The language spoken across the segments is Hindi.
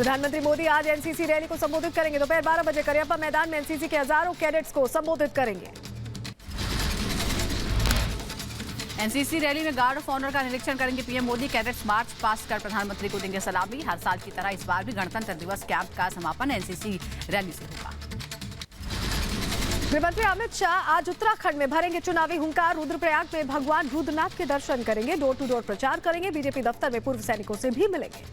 प्रधानमंत्री मोदी आज एनसीसी रैली को संबोधित करेंगे। दोपहर 12 बजे करियप्पा मैदान में एनसीसी के हजारों कैडेट्स को संबोधित करेंगे। एनसीसी रैली में गार्ड ऑफ ऑनर का निरीक्षण करेंगे पीएम मोदी। कैडेट्स मार्च पास कर प्रधानमंत्री को देंगे सलामी। हर साल की तरह इस बार भी गणतंत्र दिवस कैंप का समापन एनसीसी रैली से होगा। गृहमंत्री अमित शाह आज उत्तराखंड में भरेंगे चुनावी हुंकार। रुद्रप्रयाग में भगवान रुद्रनाथ के दर्शन करेंगे। डोर टू डोर प्रचार करेंगे। बीजेपी दफ्तर में पूर्व सैनिकों से भी मिलेंगे।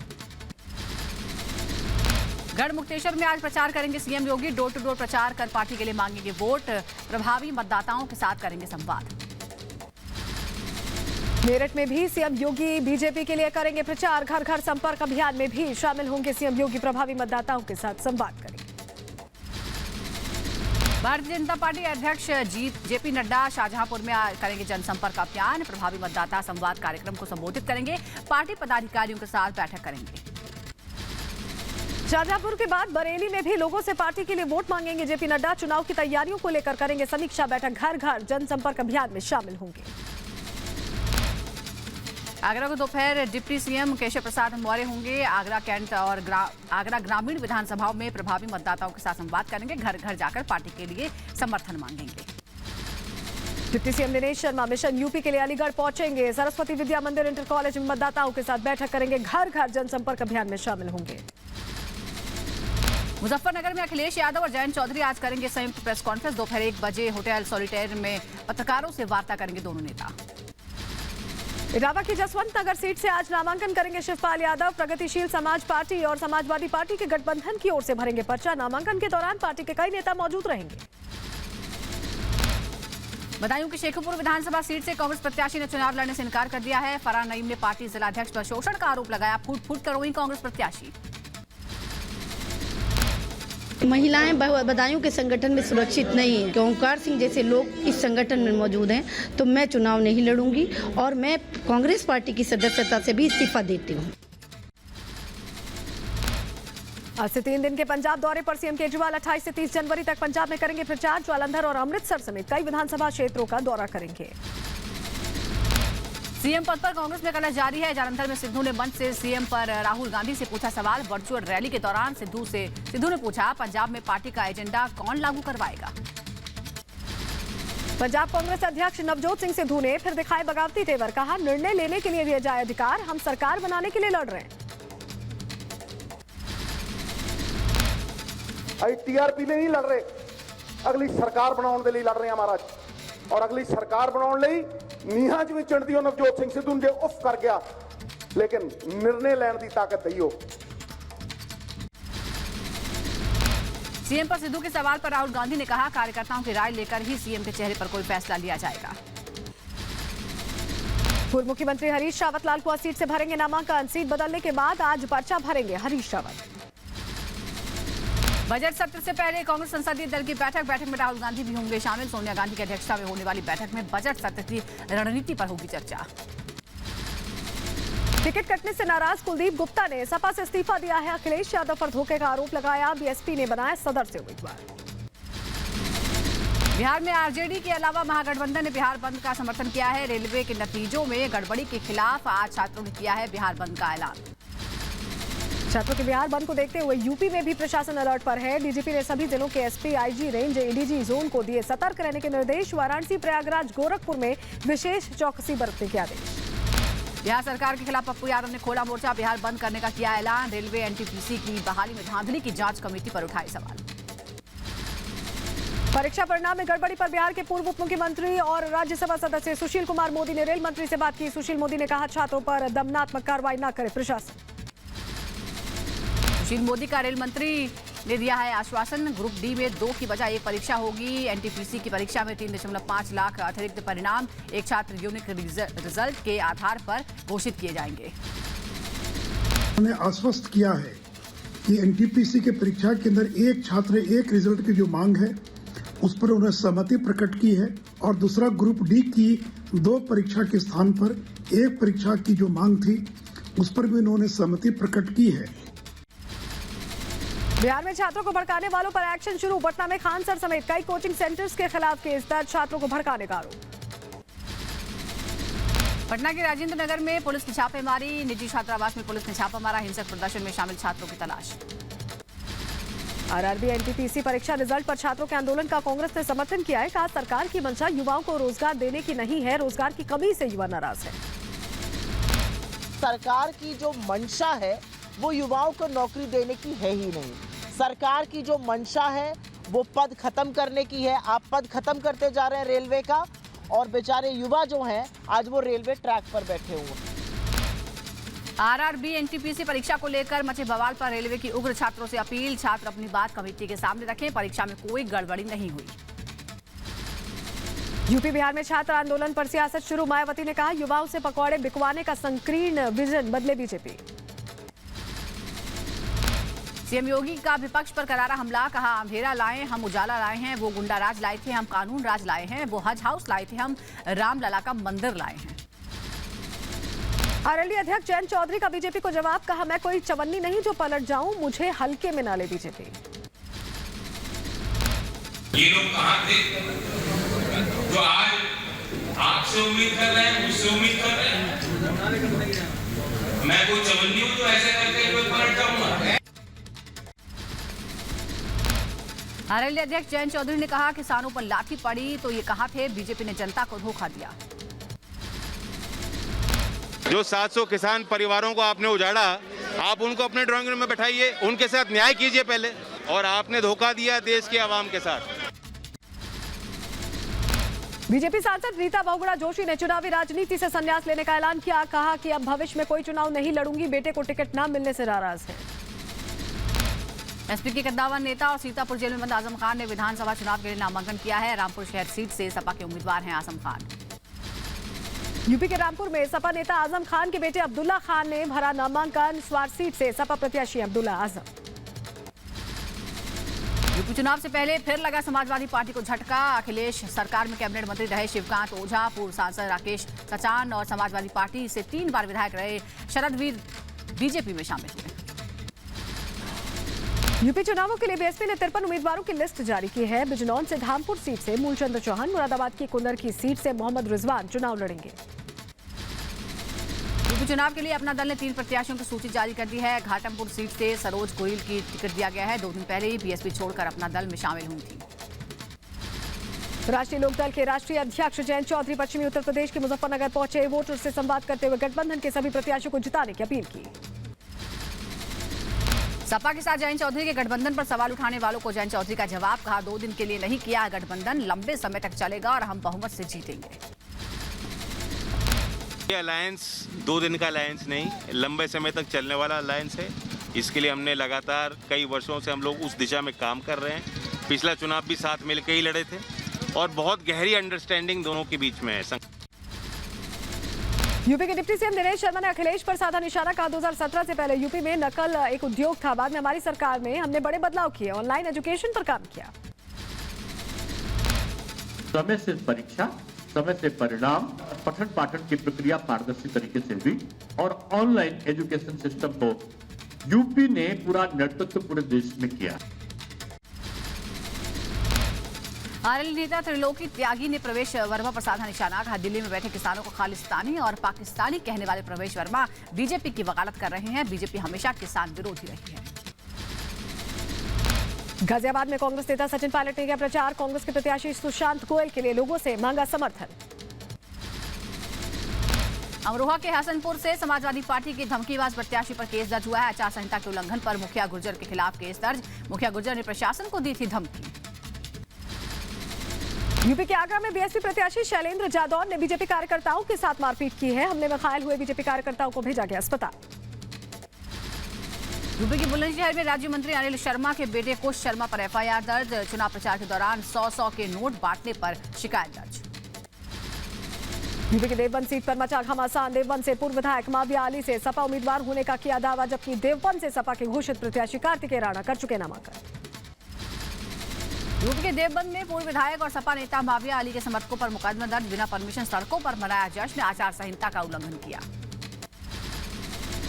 गढ़मुक्तेश्वर में आज प्रचार करेंगे CM Yogi. Door to door प्रचार कर पार्टी के लिए मांगेंगे वोट। प्रभावी मतदाताओं के साथ करेंगे संवाद। मेरठ में भी सीएम योगी बीजेपी के लिए करेंगे प्रचार। घर घर संपर्क अभियान में भी शामिल होंगे सीएम योगी। प्रभावी मतदाताओं के साथ संवाद करेंगे। भारतीय जनता पार्टी अध्यक्ष जेपी नड्डा शाहजहांपुर में करेंगे जनसंपर्क अभियान। प्रभावी मतदाता संवाद कार्यक्रम को संबोधित करेंगे। पार्टी पदाधिकारियों के साथ बैठक करेंगे। शाहजहांपुर के बाद बरेली में भी लोगों से पार्टी के लिए वोट मांगेंगे जेपी नड्डा। चुनाव की तैयारियों को लेकर करेंगे समीक्षा बैठक। घर घर जनसंपर्क अभियान में शामिल होंगे। आगरा को दोपहर डिप्टी सीएम केशव प्रसाद मौर्य होंगे। आगरा कैंट और आगरा ग्रामीण विधानसभाओं में प्रभावी मतदाताओं के साथ संवाद करेंगे। घर घर जाकर पार्टी के लिए समर्थन मांगेंगे। Deputy CM Dinesh Sharma mission UP के लिए अलीगढ़ पहुंचेंगे। सरस्वती विद्या मंदिर इंटर कॉलेज में मतदाताओं के साथ बैठक करेंगे। घर घर जनसंपर्क अभियान में शामिल होंगे। मुजफ्फरनगर में अखिलेश यादव और जयंत चौधरी आज करेंगे संयुक्त प्रेस कॉन्फ्रेंस। दोपहर 1 बजे होटल सॉलिटेयर में पत्रकारों से वार्ता करेंगे दोनों नेता। इटावा की जसवंत नगर सीट से आज नामांकन करेंगे शिवपाल यादव। प्रगतिशील समाज पार्टी और समाजवादी पार्टी के गठबंधन की ओर से भरेंगे पर्चा। नामांकन के दौरान पार्टी के कई नेता मौजूद रहेंगे। बदायूं की शेखुपुर विधानसभा सीट से कांग्रेस प्रत्याशी ने चुनाव लड़ने से इनकार कर दिया है। फरहान नईम ने पार्टी जिलाध्यक्ष पर शोषण का आरोप लगाया। फूट फूट कर रोई कांग्रेस प्रत्याशी। महिलाएं बदायूं के संगठन में सुरक्षित नहीं है। ओंकार सिंह जैसे लोग इस संगठन में मौजूद हैं, तो मैं चुनाव नहीं लड़ूंगी और मैं कांग्रेस पार्टी की सदस्यता से भी इस्तीफा देती हूं। आज से 3 दिन के पंजाब दौरे पर सीएम केजरीवाल 28 से 30 जनवरी तक पंजाब में करेंगे प्रचार। जालंधर और अमृतसर समेत कई विधानसभा क्षेत्रों का दौरा करेंगे। सीएम पद पर कांग्रेस में कलह जारी है। जालंधर में सिद्धू ने मंच से सीएम पर राहुल गांधी से पूछा सवाल। वर्चुअल रैली के दौरान सिद्धू ने पूछा पंजाब में पार्टी का एजेंडा कौन लागू करवाएगा। पंजाब कांग्रेस अध्यक्ष नवजोत सिंह सिद्धू ने फिर दिखाए बगावती तेवर। कहा निर्णय लेने के लिए दिया जाए अधिकार। हम सरकार बनाने के लिए लड़ रहे हैं। टीआरपी लिए नहीं लड़ रहे, अगली सरकार बनाने के लिए लड़ रहे हैं महाराज। और अगली सरकार बनाने ਲਈ ਨੀਹਾਂ 'ਚ ਵੀ ਚਿਣਦੀ ਉਹ ਨਵਜੋਤ ਸਿੰਘ ਸਿੱਧੂ ਨੇ ਉਫ ਕਰ ਗਿਆ, लेकिन निर्णय लेने की ताकत दियो। सीएम पर सिद्धू के सवाल पर राहुल गांधी ने कहा कार्यकर्ताओं की राय लेकर ही सीएम के चेहरे पर कोई फैसला लिया जाएगा। पूर्व मुख्यमंत्री हरीश रावत लालकुआं सीट से भरेंगे नामांकन। सीट बदलने के बाद आज पर्चा भरेंगे हरीश रावत। बजट सत्र से पहले कांग्रेस संसदीय दल की बैठक में राहुल गांधी भी होंगे शामिल। सोनिया गांधी की अध्यक्षता में होने वाली बैठक में बजट सत्र की रणनीति पर होगी चर्चा। टिकट कटने से नाराज कुलदीप गुप्ता ने सपा से इस्तीफा दिया है। अखिलेश यादव पर धोखे का आरोप लगाया। बीएसपी ने बनाया सदर से उम्मीदवार। बिहार में आरजेडी के अलावा महागठबंधन ने बिहार बंद का समर्थन किया है। रेलवे के नतीजों में गड़बड़ी के खिलाफ आज छात्रों ने किया है बिहार बंद का ऐलान। छात्रों के बिहार बंद को देखते हुए यूपी में भी प्रशासन अलर्ट पर है। डीजीपी ने सभी जिलों के SP, IG, range, ADG zone को दिए सतर्क रहने के निर्देश। वाराणसी, प्रयागराज, गोरखपुर में विशेष चौकसी बरतने के आदेश। बिहार सरकार के खिलाफ पप्पू यादव ने खोला मोर्चा। बिहार बंद करने का किया ऐलान। रेलवे एनटीपीसी की बहाली में धांधली की जांच कमेटी पर उठाए सवाल। परीक्षा परिणाम में गड़बड़ी पर बिहार के पूर्व उप मुख्यमंत्री और राज्यसभा सदस्य सुशील कुमार मोदी ने रेल मंत्री से बात की। सुशील मोदी ने कहा छात्रों पर दमनात्मक कार्रवाई न करे प्रशासन। सुशील मोदी का रेल मंत्री ने दिया है आश्वासन। ग्रुप डी में 2 की बजाय 1 परीक्षा होगी। एनटीपीसी की परीक्षा में 3.5 लाख अतिरिक्त परिणाम एक छात्र यूनिक रिजल्ट के आधार पर घोषित किए जाएंगे। उन्होंने आश्वस्त किया है कि एनटीपीसी के परीक्षा के अंदर एक छात्र एक रिजल्ट की जो मांग है उस पर उन्होंने सहमति प्रकट की है। और दूसरा ग्रुप डी की 2 परीक्षा के स्थान पर 1 परीक्षा की जो मांग थी उस पर भी उन्होंने सहमति प्रकट की है। बिहार में छात्रों को भड़काने वालों पर एक्शन शुरू। पटना में खान सर समेत कई कोचिंग सेंटर्स के खिलाफ केस दर्ज। छात्रों को भड़काने का आरोप। पटना के राजेंद्र नगर में पुलिस की छापेमारी, निजी छात्रावास में पुलिस ने छापा मारा, हिंसक प्रदर्शन में शामिल छात्रों की तलाश। आरआरबी एनटीपीसी परीक्षा रिजल्ट पर छात्रों के आंदोलन का कांग्रेस ने समर्थन किया है। कहा सरकार की मंशा युवाओं को रोजगार देने की नहीं है, रोजगार की कमी से युवा नाराज है। सरकार की जो मंशा है वो युवाओं को नौकरी देने की है ही नहीं। सरकार की जो मंशा है वो पद खत्म करने की है। आप पद खत्म करते जा रहे हैं रेलवे का, और बेचारे युवा जो हैं आज वो रेलवे ट्रैक पर बैठे हुए हैं। आरआरबी एनटीपीसी परीक्षा को लेकर मचे बवाल पर रेलवे की उग्र छात्रों से अपील। छात्र अपनी बात कमेटी के सामने रखें, परीक्षा में कोई गड़बड़ी नहीं हुई। यूपी बिहार में छात्र आंदोलन पर सियासत शुरू। मायावती ने कहा युवाओं से पकौड़े बिकवाने का संकीर्ण विजन बदले बीजेपी। सीएम योगी का विपक्ष पर करारा हमला। कहा अंधेरा लाए हम उजाला लाए हैं, वो गुंडा राज लाए थे हम कानून राज लाए हैं, वो हज हाउस लाए थे हम रामलला का मंदिर लाए हैं। आरएलडी अध्यक्ष जयंत चौधरी का बीजेपी को जवाब। कहा मैं कोई चवन्नी नहीं जो पलट जाऊं, मुझे हल्के में ना ले बीजेपी। ये लोग कहां थे जो आज आपसे उम्मीद कर रहे हैं, मुझसे उम्मीद कर रहे हैं? मैं कोई चवन्नी हूं जो ऐसे करके कोई पलट जाऊंगा? आरएलडी अध्यक्ष जयंत चौधरी ने कहा किसानों पर लाठी पड़ी तो ये कहा थे बीजेपी ने जनता को धोखा दिया। जो 700 किसान परिवारों को आपने उजाड़ा, आप उनको अपने ड्राइंग रूम में बैठाइए, उनके साथ न्याय कीजिए पहले। और आपने धोखा दिया देश के आवाम के साथ। बीजेपी सांसद रीता बहुगुणा जोशी ने चुनावी राजनीति से संन्यास लेने का ऐलान किया। कहा कि अब भविष्य में कोई चुनाव नहीं लड़ूंगी, बेटे को टिकट न मिलने से नाराज है। एसपी के कद्दावर नेता और सीतापुर जेल में बंद आजम खान ने विधानसभा चुनाव के लिए नामांकन किया है। रामपुर शहर सीट से सपा के उम्मीदवार हैं आजम खान। यूपी के रामपुर में सपा नेता आजम खान के बेटे अब्दुल्ला खान ने भरा नामांकन। स्वार सीट से सपा प्रत्याशी अब्दुल्ला आजम। यूपी चुनाव से पहले फिर लगा समाजवादी पार्टी को झटका। अखिलेश सरकार में कैबिनेट मंत्री रहे शिवकांत ओझा, पूर्व सांसद राकेश सचान और समाजवादी पार्टी से 3 बार विधायक रहे शरदवीर बीजेपी में शामिल हुए। यूपी चुनावों के लिए बीएसपी ने 53 उम्मीदवारों की लिस्ट जारी की है। बिजनौर से धामपुर सीट से मूलचंद चौहान, मुरादाबाद की कुंदर की सीट से मोहम्मद रिजवान चुनाव लड़ेंगे। यूपी चुनाव के लिए अपना दल ने 3 प्रत्याशियों की सूची जारी कर दी है। घाटमपुर सीट से सरोज गोयल की टिकट दिया गया है। 2 दिन पहले ही बीएसपी छोड़कर अपना दल में शामिल हुई थी। राष्ट्रीय लोकदल के राष्ट्रीय अध्यक्ष जयंत चौधरी पश्चिमी उत्तर प्रदेश के मुजफ्फरनगर पहुंचे। वोटर से संवाद करते हुए गठबंधन के सभी प्रत्याशियों को जिताने की अपील की। सपा के साथ जयंत चौधरी के गठबंधन पर सवाल उठाने वालों को जयंत चौधरी का जवाब। कहा 2 दिन के लिए नहीं किया गठबंधन, लंबे समय तक चलेगा और हम बहुमत से जीतेंगे। ये अलायंस 2 दिन का अलायंस नहीं, लंबे समय तक चलने वाला अलायंस है। इसके लिए हमने लगातार कई वर्षों से हम लोग उस दिशा में काम कर रहे हैं। पिछला चुनाव भी साथ मिलकर ही लड़े थे और बहुत गहरी अंडरस्टैंडिंग दोनों के बीच में है। यूपी के डिप्टी सीएम दिनेश शर्मा ने अखिलेश पर साधा निशाना। कहा 2017 से पहले यूपी में नकल एक उद्योग था, बाद में हमारी सरकार में हमने बड़े बदलाव किए, ऑनलाइन एजुकेशन पर काम किया। समय से परीक्षा, समय से परिणाम, पठन पाठन की प्रक्रिया पारदर्शी तरीके से हुई और ऑनलाइन एजुकेशन सिस्टम को यूपी ने पूरा नेतृत्व पूरे देश में किया। आरएलडी नेता त्रिलोकी त्यागी ने प्रवेश वर्मा पर साधा निशाना। कहा दिल्ली में बैठे किसानों को खालिस्तानी और पाकिस्तानी कहने वाले प्रवेश वर्मा बीजेपी की वकालत कर रहे हैं। बीजेपी हमेशा किसान विरोधी रही है। गाजियाबाद में कांग्रेस नेता सचिन पायलट ने किया प्रचार। कांग्रेस के प्रत्याशी सुशांत गोयल के लिए लोगों से मांगा समर्थन। अमरोहा के हसनपुर से समाजवादी पार्टी के धमकीबाज प्रत्याशी पर केस दर्ज हुआ है। आचार संहिता के उल्लंघन पर मुखिया गुर्जर के खिलाफ केस दर्ज। मुखिया गुर्जर ने प्रशासन को दी थी धमकी। यूपी के आगरा में बीएसपी प्रत्याशी शैलेंद्र जादौन ने बीजेपी कार्यकर्ताओं के साथ मारपीट की है। हमले में घायल हुए बीजेपी कार्यकर्ताओं को भेजा गया अस्पताल। यूपी के बुलंदशहर में राज्य मंत्री अनिल शर्मा के बेटे कुश शर्मा पर एफआईआर दर्ज। चुनाव प्रचार के दौरान 100 के नोट बांटने पर शिकायत दर्ज। यूपी के देवबंद सीट पर मचा घमासान। देवबंद से पूर्व विधायक माविया अली से सपा उम्मीदवार होने का किया दावा, जबकि देवबंद से सपा के घोषित प्रत्याशी कार्तिकेय राणा कर चुके नामांकन। यूपी के देवबंद में पूर्व विधायक और सपा नेता माविया अली के समर्थकों पर मुकदमा दर्ज। बिना परमिशन सड़कों पर मनाया जश्न, आचार संहिता का उल्लंघन किया।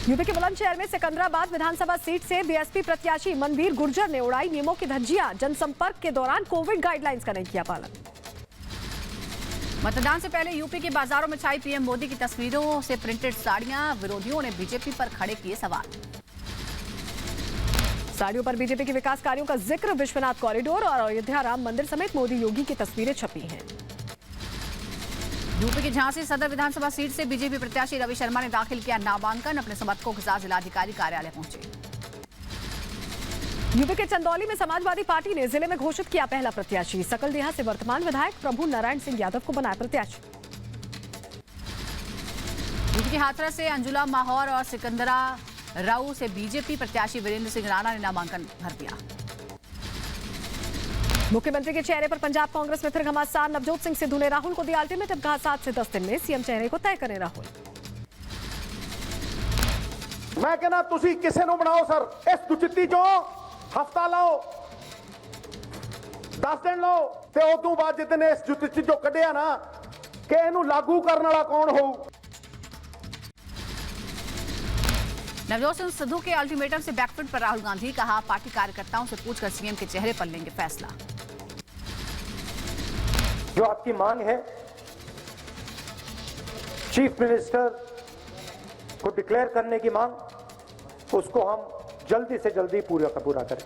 यूपी के बुलंदशहर में सिकंदराबाद विधानसभा सीट से बीएसपी प्रत्याशी मनवीर गुर्जर ने उड़ाई नियमों की धज्जियां। जनसंपर्क के दौरान कोविड गाइडलाइंस का नहीं किया पालन। मतदान से पहले यूपी के बाजारों में छाई पीएम मोदी की तस्वीरों से प्रिंटेड साड़ियां, विरोधियों ने बीजेपी पर खड़े किए सवाल। साड़ियों पर बीजेपी के विकास कार्यों का जिक्र, विश्वनाथ कॉरिडोर और अयोध्या राम मंदिर समेत मोदी योगी की तस्वीरें छपी हैं। यूपी की झांसी सदर विधानसभा सीट से बीजेपी प्रत्याशी रवि शर्मा ने दाखिल किया नामांकन, अपने समर्थकों के साथ जिलाधिकारी कार्यालय पहुंचे। यूपी के चंदौली में समाजवादी पार्टी ने जिले में घोषित किया पहला प्रत्याशी, सकलडीहा से वर्तमान विधायक प्रभु नारायण सिंह यादव को बनाया प्रत्याशी। यूपी के हाथरस से अंजुला माहौर और सिकंदरा राऊ से बीजेपी प्रत्याशी वीरेंद्र सिंह राणा ने नामांकन भर दिया। मुख्यमंत्री के चेहरे पर पंजाब कांग्रेस में फिर घमासान, नवजोत सिंह सिद्धू ने राहुल को दिया अल्टीमेटम, कहा 7 से 10 दिन में सीएम चेहरे को तय करें राहुल। मैं कहना तुसी किसे नु बनाओ सर, इस दुचित्ती चो हफ्ता लाओ, 10 दिन लो, ते उदों बाद जितने इस दुचित्ती चो कढ़िया ना कि इहनू लागू करने वाला कौन होऊ। नवजोत सिंह सिद्धू के अल्टीमेटम से बैकफुट पर राहुल गांधी, कहा पार्टी कार्यकर्ताओं से पूछकर सीएम के चेहरे पर लेंगे फैसला। जो आपकी मांग है चीफ मिनिस्टर को डिक्लेयर करने की मांग, उसको हम जल्दी से जल्दी पूरा करें।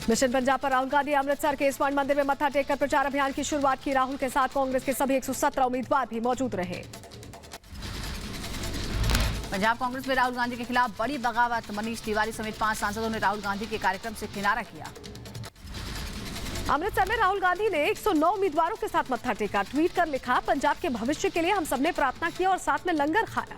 मिशन पंजाब पर राहुल गांधी अमृतसर के इस्कॉन मंदिर में मत्था टेककर प्रचार अभियान की शुरुआत की। राहुल के साथ कांग्रेस के सभी 117 उम्मीदवार भी मौजूद रहे। पंजाब कांग्रेस में राहुल गांधी के खिलाफ बड़ी बगावत, मनीष तिवारी समेत 5 सांसदों ने राहुल गांधी के कार्यक्रम से किनारा किया। अमृतसर में राहुल गांधी ने 109 उम्मीदवारों के साथ मत्था टेका, ट्वीट कर लिखा, पंजाब के भविष्य के लिए हम सबने प्रार्थना की और साथ में लंगर खाया।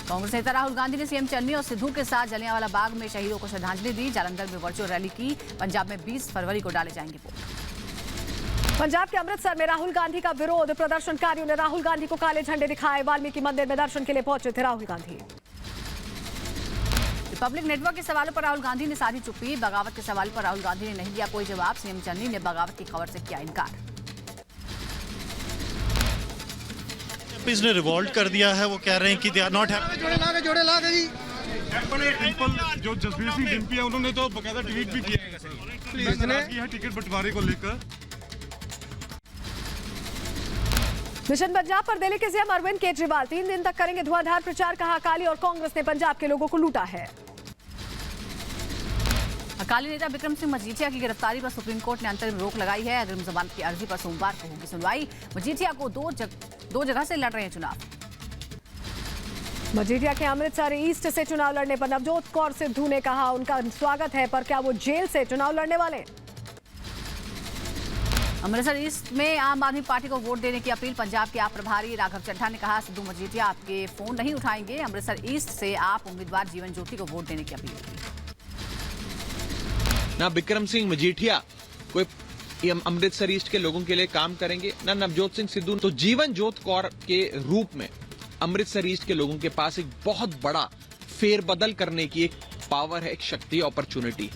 कांग्रेस नेता राहुल गांधी ने सीएम चन्नी और सिद्धू के साथ जलियांवाला बाग में शहीदों को श्रद्धांजलि दी। जालंधर में वर्चुअल रैली की। पंजाब में 20 फरवरी को डाले जाएंगे वोट। पंजाब के अमृतसर में राहुल गांधी का विरोध, प्रदर्शनकारियों ने राहुल गांधी को काले झंडे दिखाए। वाल्मीकि मंदिर में दर्शन के लिए पहुंचे थे राहुल गांधी। रिपब्लिक नेटवर्क के सवालों पर राहुल गांधी ने साधी चुप्पी, बगावत के सवाल पर राहुल गांधी ने नहीं दिया कोई जवाब। सीएम चन्नी ने बगावत की खबर से किया इनकार। ने रिवॉल्ट कर दिया है, वो कह रहे हैं कि दे आर नॉट हैप्पी। जो जसबीर सिंह डिम्पी है उन्होंने तो बकायदा ट्वीट भी किया है टिकट बंटवारे को लेकर। मिशन पंजाब पर दिल्ली के सीएम अरविंद केजरीवाल 3 दिन तक करेंगे धुआंधार प्रचार, कहा अकाली और कांग्रेस ने पंजाब के लोगों को लूटा है। अकाली नेता बिक्रम सिंह मजीठिया की गिरफ्तारी पर सुप्रीम कोर्ट ने अंतरिम रोक लगाई है। अग्रिम जमानत की अर्जी पर सोमवार को होगी सुनवाई। मजीठिया को दो जगह से लड़ रहे हैं चुनाव। मजीठिया के अमृतसर ईस्ट से चुनाव लड़ने पर नवजोत कौर सिद्धू ने कहा उनका स्वागत है, पर क्या वो जेल से चुनाव लड़ने वाले? अमृतसर ईस्ट में आम आदमी पार्टी को वोट देने की अपील। पंजाब के आप प्रभारी राघव चड्ढा ने कहा सिद्धू मजीठिया आपके फोन नहीं उठाएंगे। अमृतसर ईस्ट से आप उम्मीदवार जीवन ज्योति को वोट देने की अपील की। ना बिक्रम सिंह मजीठिया कोई अमृतसर ईस्ट के लोगों के लिए काम करेंगे, ना नवजोत सिंह सिद्धू। तो जीवन ज्योत कौर के रूप में अमृतसर ईस्ट के लोगों के पास एक बहुत बड़ा फेरबदल करने की एक पावर है, एक शक्ति, अपॉर्चुनिटी।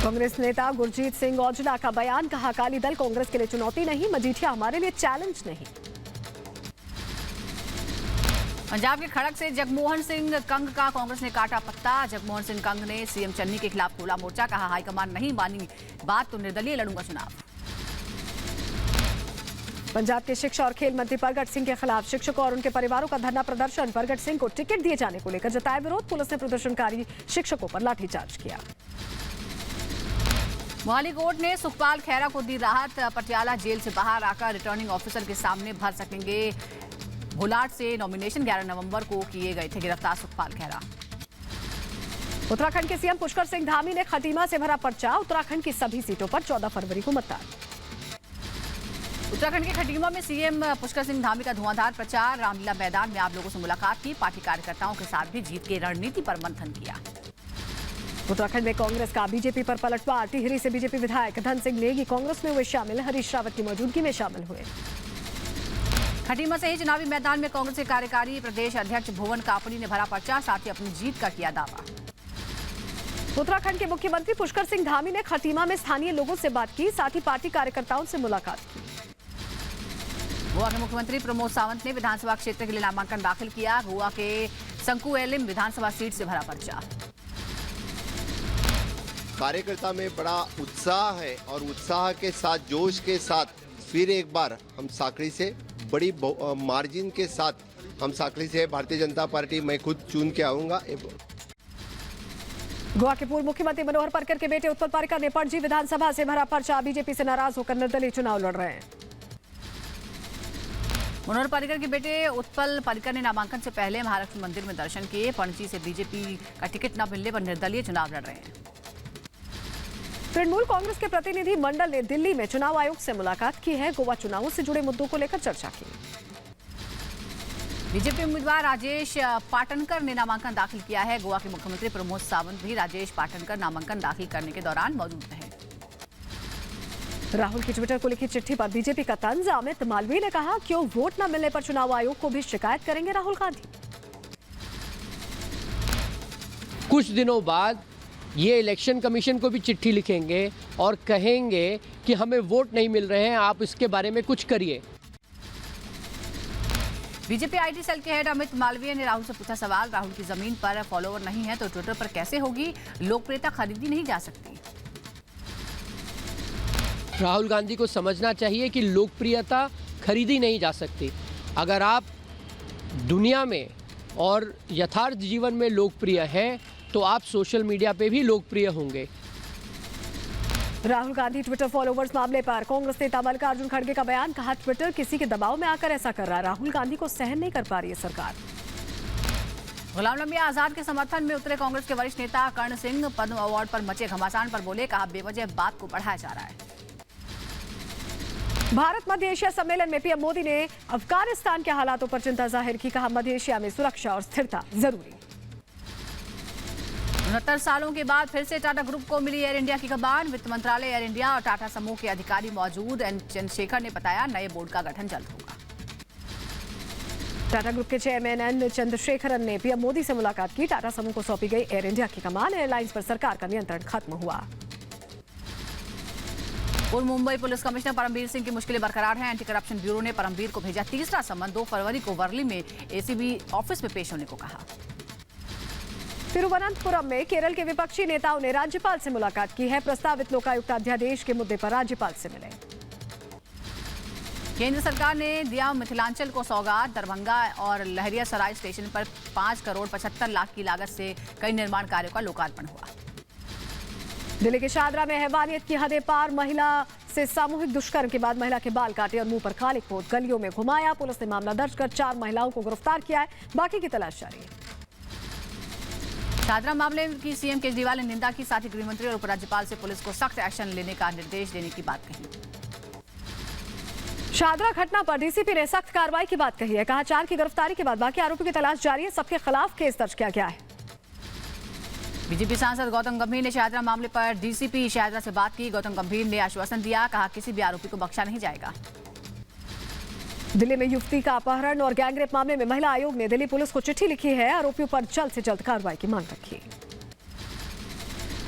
कांग्रेस नेता गुरजीत सिंह औजला का बयान, कहा अकाली दल कांग्रेस के लिए चुनौती नहीं, मजीठिया हमारे लिए चैलेंज नहीं। पंजाब के खड़क से जगमोहन सिंह कंग का कांग्रेस ने काटा पत्ता। जगमोहन सिंह कंग ने सीएम चन्नी के खिलाफ खोला मोर्चा, कहा हाईकमान नहीं मानी बात तो निर्दलीय लड़ूंगा चुनाव। पंजाब के शिक्षा और खेल मंत्री परगट सिंह के खिलाफ शिक्षकों और उनके परिवारों का धरना प्रदर्शन। परगट सिंह को टिकट दिए जाने को लेकर जताया विरोध। पुलिस ने प्रदर्शनकारी शिक्षकों पर लाठीचार्ज किया। मोहाली कोर्ट ने सुखपाल खैरा को दी राहत। पटियाला जेल से बाहर आकर रिटर्निंग ऑफिसर के सामने भर सकेंगे। भोलाट से नॉमिनेशन 11 नवंबर को किए गए थे गिरफ्तार सुखपाल खैरा। उत्तराखंड के सीएम पुष्कर सिंह धामी ने खटीमा से भरा पर्चा। उत्तराखंड की सभी सीटों पर 14 फरवरी को मतदान। उत्तराखंड के खटीमा में सीएम पुष्कर सिंह धामी का धुआंधार प्रचार। रामलीला मैदान में आप लोगों से मुलाकात की। पार्टी कार्यकर्ताओं के साथ भी जीत की रणनीति पर मंथन किया। उत्तराखंड में कांग्रेस का बीजेपी पर पलटवार। टिहरी से बीजेपी विधायक धन सिंह नेगी कांग्रेस में हुए शामिल। हरीश रावत की मौजूदगी में शामिल हुए। खटीमा से ही चुनावी मैदान में कांग्रेस के कार्यकारी प्रदेश अध्यक्ष भुवन कापड़ी ने भरा पर्चा, साथ ही अपनी जीत का किया दावा। उत्तराखंड के मुख्यमंत्री पुष्कर सिंह धामी ने खटीमा में स्थानीय लोगों से बात की, साथ ही पार्टी कार्यकर्ताओं से मुलाकात की। गोवा के मुख्यमंत्री प्रमोद सावंत ने विधानसभा क्षेत्र के लिए नामांकन दाखिल किया। गोवा के संकुएलिम विधानसभा सीट से भरा पर्चा। कार्यकर्ता में बड़ा उत्साह है और उत्साह के साथ, जोश के साथ फिर एक बार हम साकड़ी से बड़ी मार्जिन के साथ हम साकड़ी से भारतीय जनता पार्टी मैं खुद चुन के आऊँगा। गोवा के पूर्व मुख्यमंत्री मनोहर पर्रिकर के बेटे उत्पल पर्रिकर ने पणजी विधानसभा से भरा पर्चा। बीजेपी से नाराज होकर निर्दलीय चुनाव लड़ रहे हैं। मनोहर पर्रिकर के बेटे उत्पल पर्रिकर ने नामांकन से पहले महालक्ष्मी मंदिर में दर्शन किए। पणजी से बीजेपी का टिकट न मिलने पर निर्दलीय चुनाव लड़ रहे हैं। तृणमूल कांग्रेस के प्रतिनिधि मंडल ने दिल्ली में चुनाव आयोग से मुलाकात की है। गोवा चुनावों से जुड़े मुद्दों को लेकर चर्चा की। बीजेपी उम्मीदवार राजेश पाटनकर ने नामांकन दाखिल किया है। गोवा के मुख्यमंत्री प्रमोद सावंत भी राजेश पाटनकर नामांकन दाखिल करने के दौरान मौजूद रहे। राहुल की ट्विटर को लिखी चिट्ठी पर बीजेपी का तंज। अमित मालवीय ने कहा, क्यों वोट न मिलने पर चुनाव आयोग को भी शिकायत करेंगे राहुल गांधी। कुछ दिनों बाद ये इलेक्शन कमीशन को भी चिट्ठी लिखेंगे और कहेंगे कि हमें वोट नहीं मिल रहे हैं, आप इसके बारे में कुछ करिए। बीजेपी आईटी सेल के हेड अमित मालवीय ने राहुल से पूछा सवाल, राहुल की जमीन पर फॉलोवर नहीं है तो ट्विटर पर कैसे होगी? लोकप्रियता खरीदी नहीं जा सकती। राहुल गांधी को समझना चाहिए कि लोकप्रियता खरीदी नहीं जा सकती। अगर आप दुनिया में और यथार्थ जीवन में लोकप्रिय हैं तो आप सोशल मीडिया पे भी लोकप्रिय होंगे। राहुल गांधी ट्विटर फॉलोवर्स मामले पर कांग्रेस नेता मल्लिकार्जुन खड़गे का बयान। कहा, ट्विटर किसी के दबाव में आकर ऐसा कर रहा है। राहुल गांधी को सहन नहीं कर पा रही है सरकार। गुलाम नबी आजाद के समर्थन में उतरे कांग्रेस के वरिष्ठ नेता कर्ण सिंह पद्म अवार्ड पर मचे घमासान पर बोले। कहा, बेवजह बात को बढ़ाया जा रहा है। भारत मध्य एशिया सम्मेलन में पीएम मोदी ने अफगानिस्तान के हालातों पर चिंता जाहिर की। कहा, मध्य एशिया में सुरक्षा और स्थिरता जरूरी। 69 सालों के बाद फिर से टाटा ग्रुप को मिली एयर इंडिया की कमान। वित्त मंत्रालय, एयर इंडिया और टाटा समूह के अधिकारी मौजूद। एन चंद्रशेखर ने बताया, नए बोर्ड का गठन जल्द होगा। टाटा ग्रुप के चेयरमैन एन चंद्रशेखरन ने पीएम मोदी से मुलाकात की। टाटा समूह को सौंपी गई एयर इंडिया की कमान। एयरलाइंस पर सरकार का नियंत्रण खत्म हुआ। पूर्व मुंबई पुलिस कमिश्नर परमबीर सिंह की मुश्किलें बरकरार हैं। एंटी करप्शन ब्यूरो ने परमबीर को भेजा तीसरा सम्मन। 2 फरवरी को वर्ली में एसीबी ऑफिस में पेश होने को कहा। तिरुवनंतपुरम में केरल के विपक्षी नेताओं ने राज्यपाल से मुलाकात की है। प्रस्तावित लोकायुक्त अध्यादेश के मुद्दे पर राज्यपाल से मिले। केंद्र सरकार ने दिया मिथिलांचल को सौगात। दरभंगा और लहरियासराय स्टेशन पर 5 करोड़ 75 लाख की लागत से कई निर्माण कार्यों का लोकार्पण हुआ। दिल्ली के शादरा में हैवानियत की हदें पार। महिला से सामूहिक दुष्कर्म के बाद महिला के बाल काटे और मुंह पर कालिक पोत गलियों में घुमाया। पुलिस ने मामला दर्ज कर 4 महिलाओं को गिरफ्तार किया है। बाकी की तलाश जारी है। शादरा मामले की सीएम केजरीवाल ने निंदा की। साथ ही गृहमंत्री और उपराज्यपाल से पुलिस को सख्त एक्शन लेने का निर्देश देने की बात कही। शादरा घटना पर डीसीपी ने सख्त कार्रवाई की बात कही है। कहा, 4 की गिरफ्तारी के बाद बाकी आरोपियों की तलाश जारी है। सबके खिलाफ केस दर्ज किया गया है। बीजेपी सांसद गौतम गंभीर ने शादरा मामले पर डीसीपी शादरा से बात की। गौतम गंभीर ने आश्वासन दिया। कहा, किसी भी आरोपी को बख्शा नहीं जाएगा। दिल्ली में युवती का अपहरण और गैंगरेप मामले में महिला आयोग ने दिल्ली पुलिस को चिट्ठी लिखी है। आरोपियों पर जल्द से जल्द कार्रवाई की मांग रखी।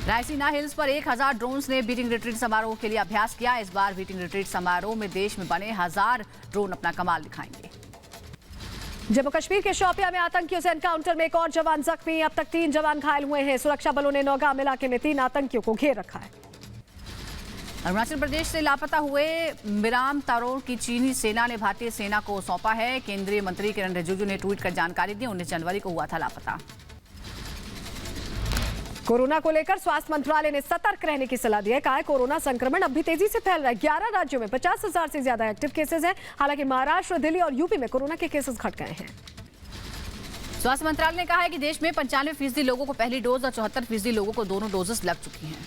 रायसीना हिल्स पर 1000 ड्रोन्स ने बीटिंग रिट्रीट समारोह के लिए अभ्यास किया। इस बार बीटिंग रिट्रीट समारोह में देश में बने 1000 ड्रोन अपना कमाल दिखाएंगे। जम्मू कश्मीर के शोपियां में आतंकियों से एनकाउंटर में एक और जवान जख्मी। अब तक 3 जवान घायल हुए हैं। सुरक्षा बलों ने नौगाम इलाके में 3 आतंकियों को घेर रखा है। अरुणाचल प्रदेश से लापता हुए मिराम तारोर की चीनी सेना ने भारतीय सेना को सौंपा है। केंद्रीय मंत्री किरण रिजिजू ने ट्वीट कर जानकारी दी। 19 जनवरी को हुआ था लापता। कोरोना को लेकर स्वास्थ्य मंत्रालय ने सतर्क रहने की सलाह दी है। कहा है, कोरोना संक्रमण अब भी तेजी से फैल रहा है। 11 राज्यों में 50,000 से ज्यादा एक्टिव केसेस हैं। हालांकि महाराष्ट्र, दिल्ली और यूपी में कोरोना के केसेस घट गए हैं। स्वास्थ्य मंत्रालय ने कहा है कि देश में 95% लोगों को पहली डोज और 74% लोगों को दोनों डोजेस लग चुकी हैं।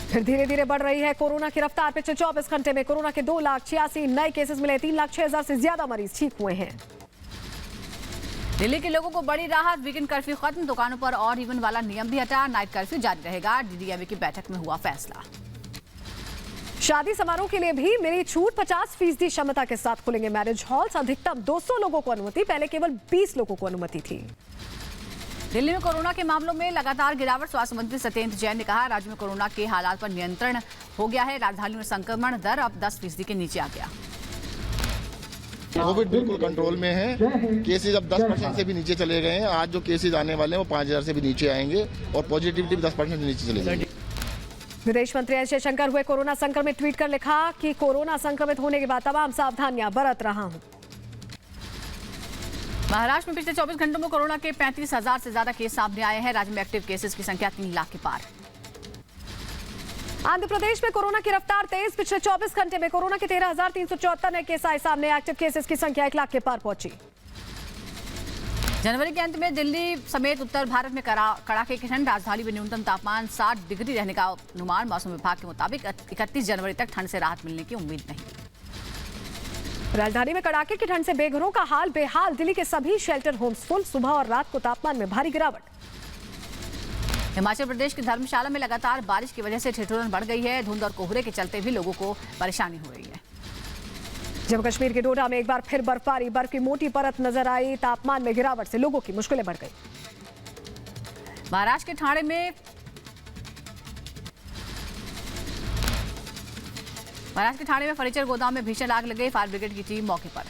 फिर धीरे धीरे बढ़ रही है कोरोना की रफ्तार। पिछले 24 घंटे में कोरोना के 2,86,000 नए केसेस मिले। 3,06,000 से ज्यादा मरीज ठीक हुए हैं। दिल्ली के लोगों को बड़ी राहत। वीकेंड कर्फ्यू खत्म। दुकानों पर और इवन वाला नियम भी हटा। नाइट कर्फ्यू जारी रहेगा। डीडीएमए की बैठक में हुआ फैसला। शादी समारोह के लिए भी मिली छूट। 50% क्षमता के साथ खुलेंगे मैरिज हॉल्स। अधिकतम 200 लोगों को अनुमति। पहले केवल 20 लोगों को अनुमति थी। दिल्ली में कोरोना के मामलों में लगातार गिरावट। स्वास्थ्य मंत्री सत्येंद्र जैन ने कहा, राज्य में कोरोना के हालात पर नियंत्रण हो गया है। राजधानी में संक्रमण दर अब 10% के नीचे आ गया। कोविड बिल्कुल कंट्रोल में है। केसेज अब 10% से भी नीचे चले गए हैं। आज जो केसेज आने वाले हैं वो 5000 से भी नीचे आएंगे और पॉजिटिविटी भी 10% से नीचे चली जाएगी। विदेश मंत्री एस जयशंकर हुए कोरोना संक्रमित, ट्वीट कर लिखा कि कोरोना संक्रमित होने के बाद तमाम सावधानियां बरत रहा हूं। महाराष्ट्र में पिछले 24 घंटों में कोरोना के 35,000 से ज्यादा केस सामने आए हैं। राज्य में एक्टिव केसेस की संख्या 3 लाख के पार। आंध्र प्रदेश में कोरोना की रफ्तार तेज, पिछले 24 घंटे में कोरोना के 13,374 नए केस आए सामने। एक्टिव केसेस की संख्या 1 लाख के पार पहुंची। जनवरी के अंत में दिल्ली समेत उत्तर भारत में कड़ाके की ठंड। राजधानी में न्यूनतम तापमान 60 डिग्री रहने का अनुमान। मौसम विभाग के मुताबिक 31 जनवरी तक ठंड से राहत मिलने की उम्मीद नहीं। राजधानी में कड़ाके की ठंड से बेघरों का हाल बेहाल। दिल्ली के सभी शेल्टर होम्स फुल। सुबह और रात को तापमान में भारी गिरावट। हिमाचल प्रदेश की धर्मशाला में लगातार बारिश की वजह से ठिठुरन बढ़ गई है। धुंध और कोहरे के चलते भी लोगों को परेशानी हो रही है। जम्मू कश्मीर के डोडा में एक बार फिर बर्फबारी, बर्फ की मोटी परत नजर आई। तापमान में गिरावट से लोगों की मुश्किलें बढ़ गई। महाराष्ट्र के ठाणे में फर्नीचर गोदाम में भीषण आग लग गई। फायर ब्रिगेड की टीम मौके पर।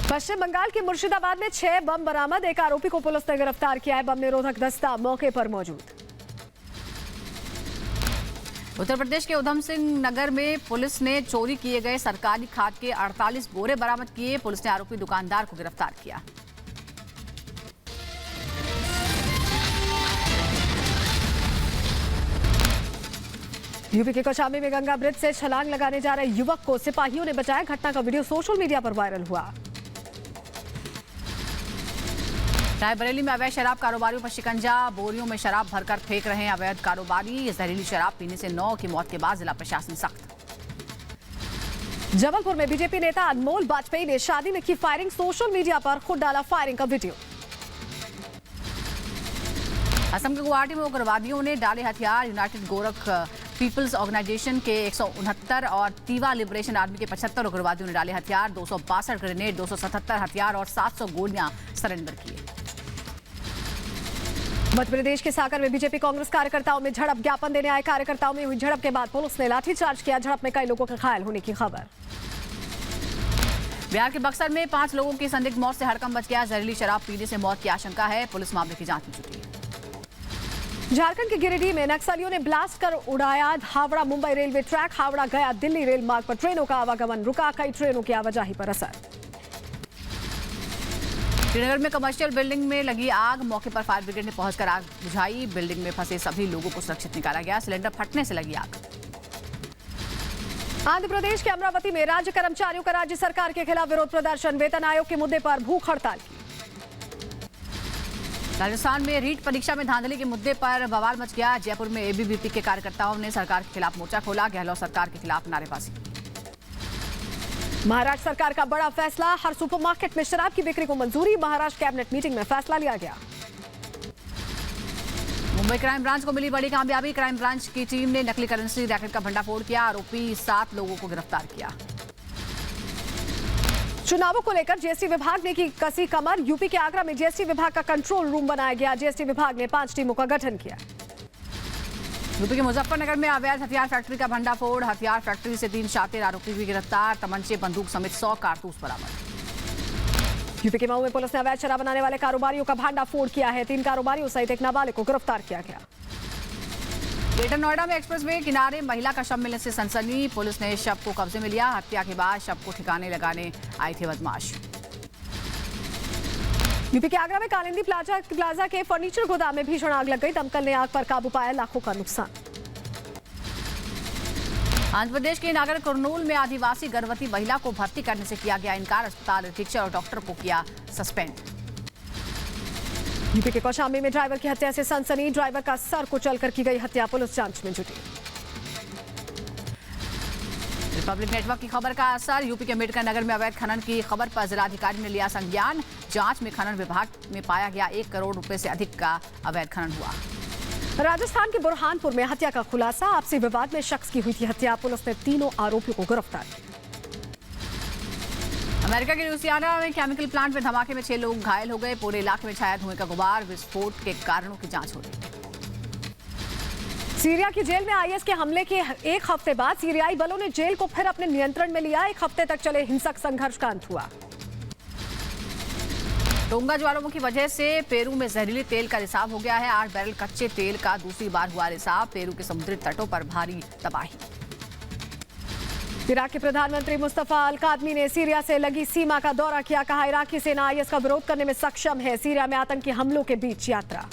पश्चिम बंगाल के मुर्शिदाबाद में 6 बम बरामद। एक आरोपी को पुलिस ने गिरफ्तार किया है। बम निरोधक दस्ता मौके पर मौजूद। उत्तर प्रदेश के उधम सिंह नगर में पुलिस ने चोरी किए गए सरकारी खाद के 48 बोरे बरामद किए। पुलिस ने आरोपी दुकानदार को गिरफ्तार किया। यूपी के कौशाम्बी में गंगा ब्रिज से छलांग लगाने जा रहे युवक को सिपाहियों ने बचाया। घटना का वीडियो सोशल मीडिया पर वायरल हुआ। रायबरेली में अवैध शराब कारोबारियों पर शिकंजा। बोरियों में शराब भरकर फेंक रहे हैं अवैध कारोबारी। जहरीली शराब पीने से 9 की मौत के बाद जिला प्रशासन सख्त। जबलपुर में बीजेपी नेता अनमोल वाजपेयी ने शादी में की फायरिंग। सोशल मीडिया पर खुद डाला फायरिंग का वीडियो। असम के गुवाहाटी में उग्रवादियों ने डाले हथियार। यूनाइटेड गोरख पीपल्स ऑर्गेनाइजेशन के 169 और तीवा लिबरेशन आर्मी के 75 उग्रवादियों ने डाले हथियार। 262 ग्रेनेड, 277 हथियार और 700 गोलियां सरेंडर किए। मध्य प्रदेश के सागर में बीजेपी कांग्रेस कार्यकर्ताओं में झड़प। ज्ञापन देने आए कार्यकर्ताओं में हुई झड़प के बाद पुलिस ने लाठीचार्ज किया। झड़प में कई लोगों के घायल होने की खबर। बिहार के बक्सर में 5 लोगों की संदिग्ध मौत से हड़कंप मच गया। जहरीली शराब पीने से मौत की आशंका है। पुलिस मामले की जांच में जुटी है। झारखंड के गिरिडीह में नक्सलियों ने ब्लास्ट कर उड़ाया हावड़ा मुंबई रेलवे ट्रैक। हावड़ा गया दिल्ली रेल मार्ग पर ट्रेनों का आवागमन रुका। कई ट्रेनों की आवाजाही पर असर। श्रीनगर में कमर्शियल बिल्डिंग में लगी आग। मौके पर फायर ब्रिगेड ने पहुंचकर आग बुझाई। बिल्डिंग में फंसे सभी लोगों को सुरक्षित निकाला गया। सिलेंडर फटने से लगी आग। आंध्र प्रदेश के अमरावती में राज्य कर्मचारियों का राज्य सरकार के खिलाफ विरोध प्रदर्शन। वेतन आयोग के मुद्दे पर भूख हड़ताल की। राजस्थान में रीट परीक्षा में धांधली के मुद्दे पर बवाल मच गया। जयपुर में एबीवीपी के कार्यकर्ताओं ने सरकार के खिलाफ मोर्चा खोला। गहलोत सरकार के खिलाफ नारेबाजी की। महाराष्ट्र सरकार का बड़ा फैसला। हर सुपरमार्केट में शराब की बिक्री को मंजूरी। महाराष्ट्र कैबिनेट मीटिंग में फैसला लिया गया। मुंबई क्राइम ब्रांच को मिली बड़ी कामयाबी। क्राइम ब्रांच की टीम ने नकली करेंसी रैकेट का भंडाफोड़ किया। आरोपी 7 लोगों को गिरफ्तार किया। चुनावों को लेकर जीएसटी विभाग ने की कसी कमर। यूपी के आगरा में जीएसटी विभाग का कंट्रोल रूम बनाया गया। जीएसटी विभाग ने 5 टीमों का गठन किया। यूपी के मुजफ्फरनगर में अवैध हथियार फैक्ट्री का भंडाफोड़। हथियार फैक्ट्री से 3 शातिर आरोपी भी गिरफ्तार। तमंचे, बंदूक समेत 100 कारतूस बरामद। यूपी के मऊ में पुलिस ने अवैध शराब बनाने वाले कारोबारियों का भंडाफोड़ किया है। 3 कारोबारियों सहित एक नाबालिग को गिरफ्तार किया गया। ग्रेटर नोएडा में एक्सप्रेसवे किनारे महिला का शव मिलने से सनसनी। पुलिस ने शव को कब्जे में लिया। हत्या के बाद शव को ठिकाने लगाने आए थे बदमाश। यूपी के आगरा में कालिंदी प्लाजा के फर्नीचर गोदाम में भीषण आग लग गई। दमकल ने आग पर काबू पाया। लाखों का नुकसान। आंध्र प्रदेश के नागर कुर्नूल में आदिवासी गर्भवती महिला को भर्ती करने से किया गया इनकार। अस्पताल अधीक्षक और डॉक्टर को किया सस्पेंड। यूपी के कौशाम्बी में ड्राइवर की हत्या से सनसनी। ड्राइवर का सर कुचलकर की गई हत्या। पुलिस जांच में जुटी। रिपब्लिक नेटवर्क की खबर का असर। यूपी के अम्बेडकर नगर में अवैध खनन की खबर पर जिलाधिकारी ने लिया संज्ञान। जांच में खनन विभाग में पाया गया 1 करोड़ रुपए से अधिक का अवैध खनन हुआ। राजस्थान के बुरहानपुर में हत्या का खुलासा। आपसी विवाद में शख्स की हुई थी हत्या। पुलिस ने 3 आरोपियों को गिरफ्तार किया। अमेरिका के लुइसियाना में केमिकल प्लांट में धमाके में 6 लोग घायल हो गए। पूरे इलाके में छाया धुएं का गुबार। विस्फोट के कारणों की जांच हो रही है। सीरिया की जेल में आईएस के हमले के एक हफ्ते बाद सीरियाई बलों ने जेल को फिर अपने नियंत्रण में लिया। एक हफ्ते तक चले हिंसक संघर्ष का अंत हुआ। टोंगा ज्वालामुखी की वजह से पेरू में जहरीले तेल का रिसाव हो गया है। 8 बैरल कच्चे तेल का दूसरी बार हुआ रिसाव। पेरू के समुद्री तटों पर भारी तबाही। इराक के प्रधानमंत्री मुस्तफा अल कादमी ने सीरिया से लगी सीमा का दौरा किया। कहा, इराकी सेना आईएस का विरोध करने में सक्षम है। सीरिया में आतंकी हमलों के बीच यात्रा।